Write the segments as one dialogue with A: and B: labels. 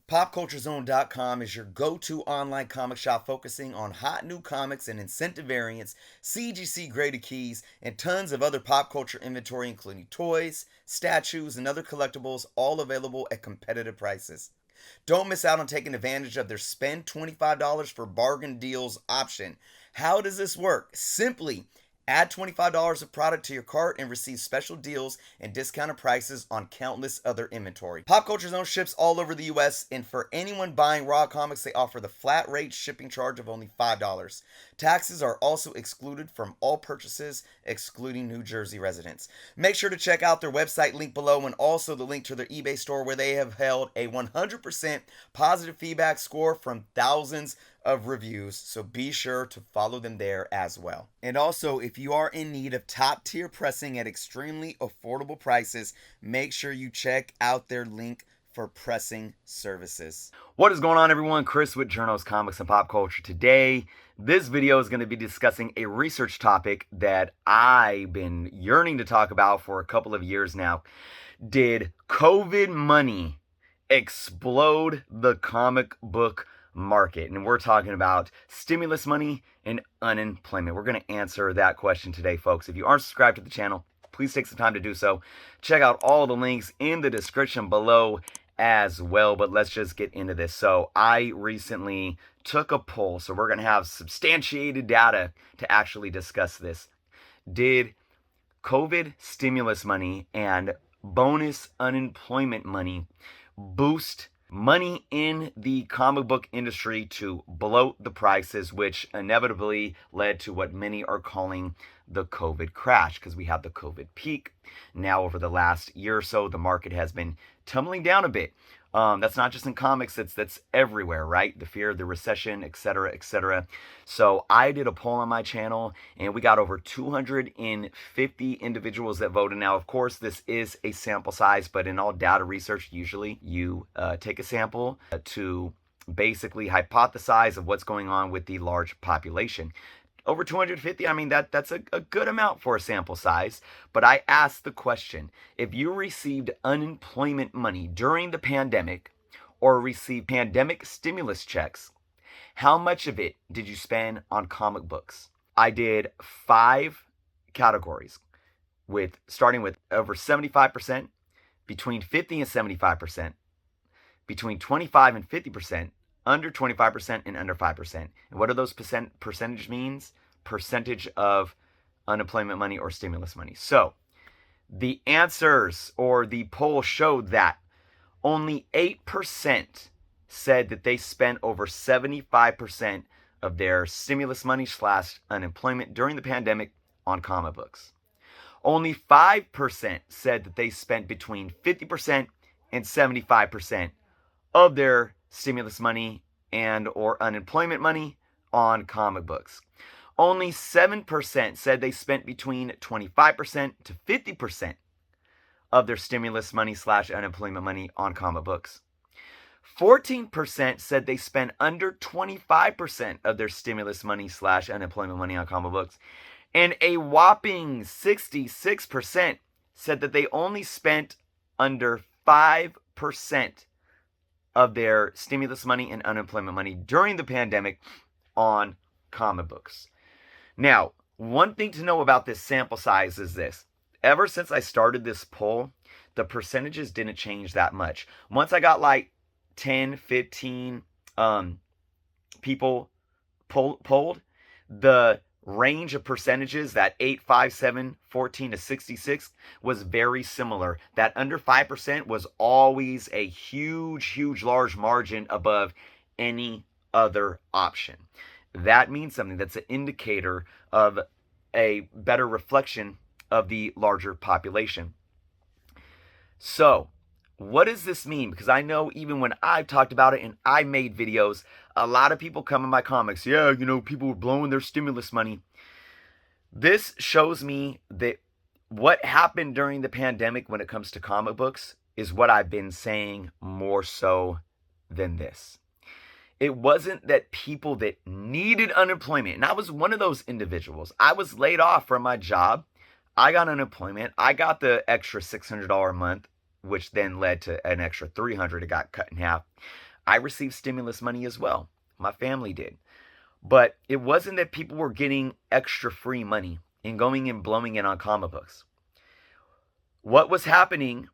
A: PopCultureZone.com is your go-to online comic shop focusing on hot new comics and incentive variants, CGC graded keys, and tons of other pop culture inventory including toys, statues, and other collectibles, all available at competitive prices. Don't miss out on taking advantage of their spend $25 for bargain deals option. How does this work? Simply add $25 of product to your cart and receive special deals and discounted prices on countless other inventory. Pop Culture Zone ships all over the US, and for anyone buying raw comics, they offer the flat rate shipping charge of only $5. Taxes are also excluded from all purchases, excluding New Jersey residents. Make sure to check out their website link below and also the link to their eBay store where they have held a 100% positive feedback score from thousands of reviews, so be sure to follow them there as well. And also, if you are in need of top tier pressing at extremely affordable prices, make sure you check out their link for pressing services. What is going on, everyone? Chris with Journos Comics and Pop Culture. Today, this video is going to be discussing a research topic that I've been yearning to talk about for a couple of years now. Did COVID money explode the comic book market? And we're talking about stimulus money and unemployment. We're going to answer that question today, folks. If you aren't subscribed to the channel, please take some time to do so. Check out all the links in the description below as well. But let's just get into this. So I recently took a poll, so we're going to have substantiated data to actually discuss this. Did COVID stimulus money and bonus unemployment money boost money in the comic book industry to bloat the prices, which inevitably led to what many are calling the COVID crash, because we had the COVID peak. Now, over the last year or so, the market has been tumbling down a bit. That's not just in comics, that's everywhere, right? The fear of the recession, etc., etc. So I did a poll on my channel, and we got over 250 individuals that voted. Now, of course, this is a sample size, but in all data research, usually you take a sample to basically hypothesize of what's going on with the large population. Over 250, I mean, that's a good amount for a sample size. But I asked the question, if you received unemployment money during the pandemic or received pandemic stimulus checks, how much of it did you spend on comic books? I did 5 categories, starting with over 75%, between 50 and 75%, between 25 and 50%, under 25% and under 5%. And what do those percentage means? Percentage of unemployment money or stimulus money. So the answers or the poll showed that only 8% said that they spent over 75% of their stimulus money / unemployment during the pandemic on comic books. Only 5% said that they spent between 50% and 75% of their stimulus money and or unemployment money on comic books. Only 7% said they spent between 25% to 50% of their stimulus money / unemployment money on comic books. 14% said they spent under 25% of their stimulus money / unemployment money on comic books. And a whopping 66% said that they only spent under 5% of their stimulus money and unemployment money during the pandemic on comic books. Now, one thing to know about this sample size is this. Ever since I started this poll, the percentages didn't change that much. Once I got like 10, 15 people polled, the range of percentages, that 8, 5, 7, 14 to 66, was very similar. That under 5% was always a huge, large margin above any other option. That means something. That's an indicator of a better reflection of the larger population. So, what does this mean? Because I know even when I've talked about it and I made videos, a lot of people come in my comics, yeah, people were blowing their stimulus money. This shows me that what happened during the pandemic when it comes to comic books is what I've been saying more so than this. It wasn't that people that needed unemployment, and I was one of those individuals. I was laid off from my job. I got unemployment. I got the extra $600 a month, which then led to an extra $300. It got cut in half. I received stimulus money as well. My family did. But it wasn't that people were getting extra free money and going and blowing it on comic books. What was happening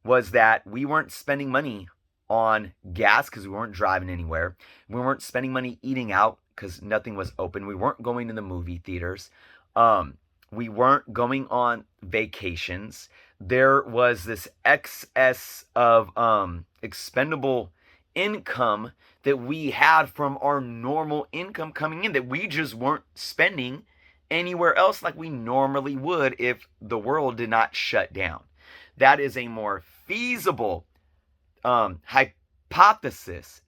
A: was that we weren't spending money on gas because we weren't driving anywhere. We weren't spending money eating out because nothing was open. We weren't going to the movie theaters. We weren't going on vacations. There was this excess of expendable income that we had from our normal income coming in that we just weren't spending anywhere else like we normally would if the world did not shut down. That is a more feasible hypothesis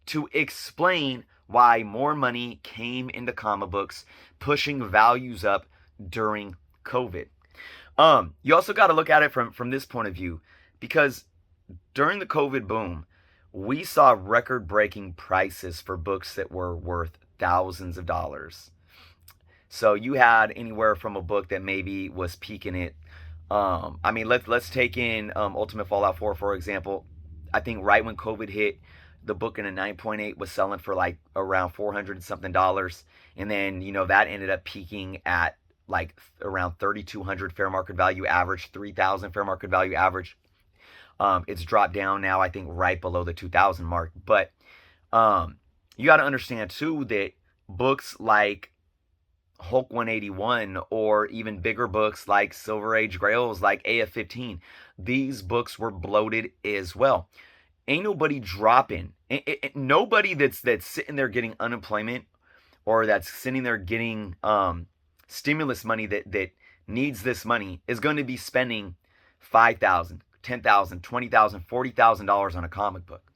A: to explain why more money came into comic books, pushing values up during COVID. You also got to look at it from this point of view, because during the COVID boom, we saw record-breaking prices for books that were worth thousands of dollars. So you had anywhere from a book that maybe was peaking at, let's take in Ultimate Fallout 4, for example. I think right when COVID hit, the book in a 9.8 was selling for like around $400 and something. And then, that ended up peaking at like around 3,200 fair market value average, 3,000 fair market value average. It's dropped down now, I think, right below the 2,000 mark. But you got to understand, too, that books like Hulk 181 or even bigger books like Silver Age Grails, like AF-15, these books were bloated as well. Ain't nobody dropping. Nobody that's sitting there getting unemployment or that's sitting there getting stimulus money that needs this money is going to be spending $5,000, $10,000, $20,000, $40,000 on a comic book.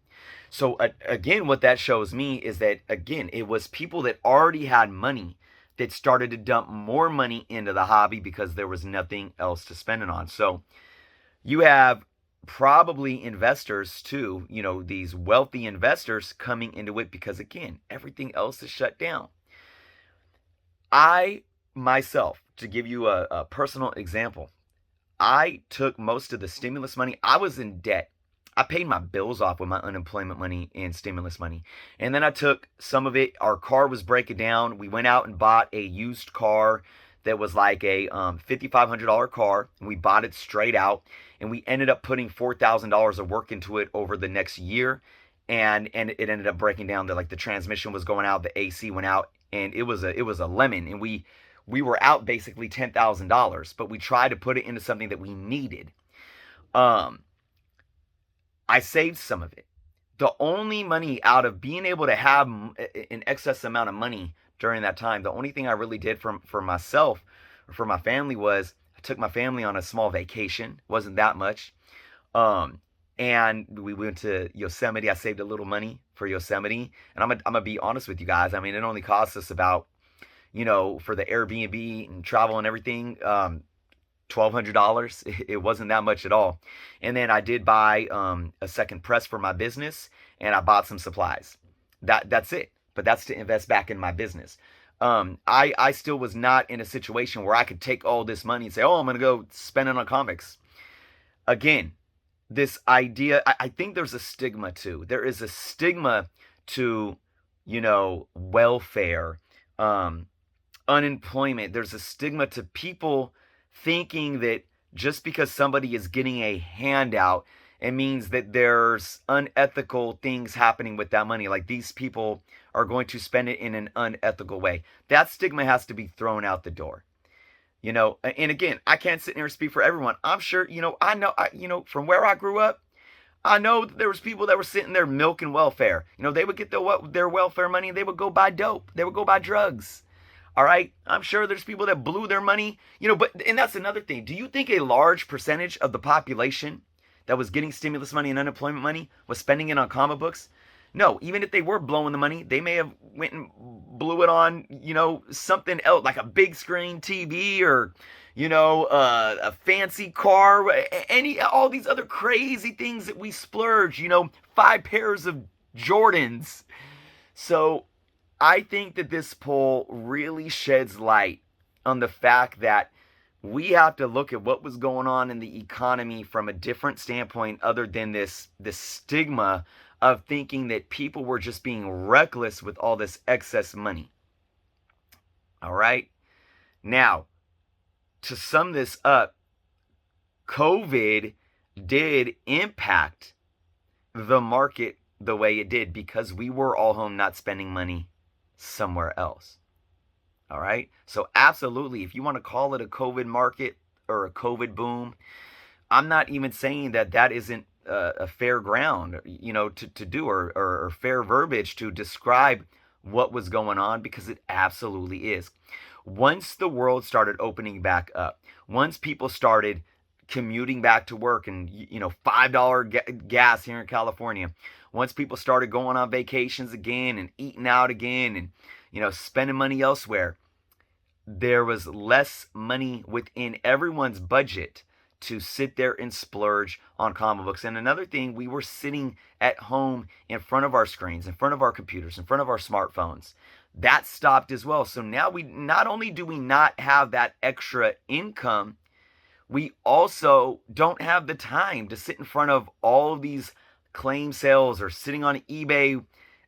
A: So again, what that shows me is that, again, it was people that already had money that started to dump more money into the hobby because there was nothing else to spend it on. So you have probably investors too, these wealthy investors coming into it because, again, everything else is shut down. I, myself, to give you a personal example, I took most of the stimulus money. I was in debt. I paid my bills off with my unemployment money and stimulus money. And then I took some of it. Our car was breaking down. We went out and bought a used car that was like a $5,500 car. And we bought it straight out. And we ended up putting $4,000 of work into it over the next year. And it ended up breaking down. The transmission was going out. The AC went out. And it was a lemon. And we were out basically $10,000. But we tried to put it into something that we needed. I saved some of it. The only money out of being able to have an excess amount of money during that time, the only thing I really did for myself or for my family was I took my family on a small vacation. It wasn't that much. And we went to Yosemite. I saved a little money for Yosemite. And I'm gonna be honest with you guys. I mean, it only cost us about, for the Airbnb and travel and everything, $1,200. It wasn't that much at all. And then I did buy a second press for my business, and I bought some supplies. That's it. But that's to invest back in my business. I still was not in a situation where I could take all this money and say, oh, I'm going to go spend it on comics. Again, this idea, I think there's a stigma too. There is a stigma to, welfare, unemployment. There's a stigma to people thinking that just because somebody is getting a handout, it means that there's unethical things happening with that money. Like these people are going to spend it in an unethical way. That stigma has to be thrown out the door. And again, I can't sit here and speak for everyone. I'm sure, I know, from where I grew up, I know that there was people that were sitting there milking welfare. They would get their welfare money and they would go buy dope. They would go buy drugs. All right, I'm sure there's people that blew their money, and that's another thing. Do you think a large percentage of the population that was getting stimulus money and unemployment money was spending it on comic books? No, even if they were blowing the money, they may have went and blew it on, something else, like a big screen TV or, a fancy car, all these other crazy things that we splurge, 5 pairs of Jordans. So I think that this poll really sheds light on the fact that we have to look at what was going on in the economy from a different standpoint other than this stigma of thinking that people were just being reckless with all this excess money. All right. Now, to sum this up, COVID did impact the market the way it did because we were all home not spending money somewhere else. All right. So, absolutely, if you want to call it a COVID market or a COVID boom, I'm not even saying that that isn't a fair ground, to do or fair verbiage to describe what was going on, because it absolutely is. Once the world started opening back up, once people started commuting back to work and, $5 gas here in California, once people started going on vacations again and eating out again and, spending money elsewhere, there was less money within everyone's budget to sit there and splurge on comic books. And another thing, we were sitting at home in front of our screens, in front of our computers, in front of our smartphones. That stopped as well. So now we not only do we not have that extra income, we also don't have the time to sit in front of all of these claim sales or sitting on eBay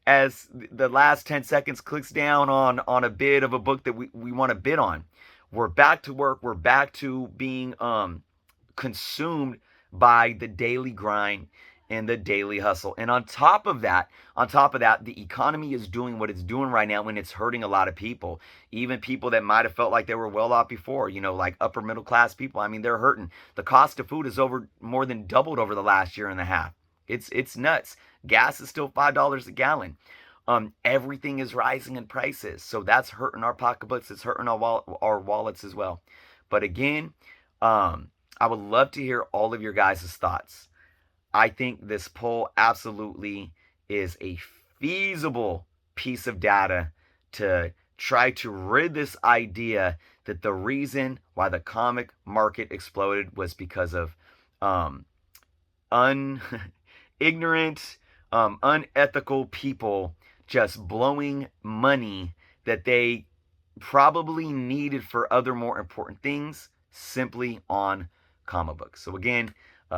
A: as the last 10 seconds clicks down on a bid of a book that we want to bid on. We're back to work. We're back to being consumed by the daily grind and the daily hustle. And on top of that, the economy is doing what it's doing right now, and it's hurting a lot of people. Even people that might have felt like they were well off before, like upper middle class people. I mean, they're hurting. The cost of food is more than doubled over the last year and a half. It's nuts. Gas is still $5 a gallon. Everything is rising in prices, so that's hurting our pocketbooks. It's hurting our wallets as well. But again, I would love to hear all of your guys' thoughts. I think this poll absolutely is a feasible piece of data to try to rid this idea that the reason why the comic market exploded was because of ignorant, unethical people just blowing money that they probably needed for other more important things simply on comic books. So again,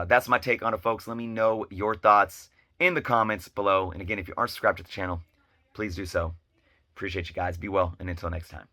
A: that's my take on it, folks. Let me know your thoughts in the comments below. And again, if you aren't subscribed to the channel, please do so. Appreciate you guys. Be well, and until next time.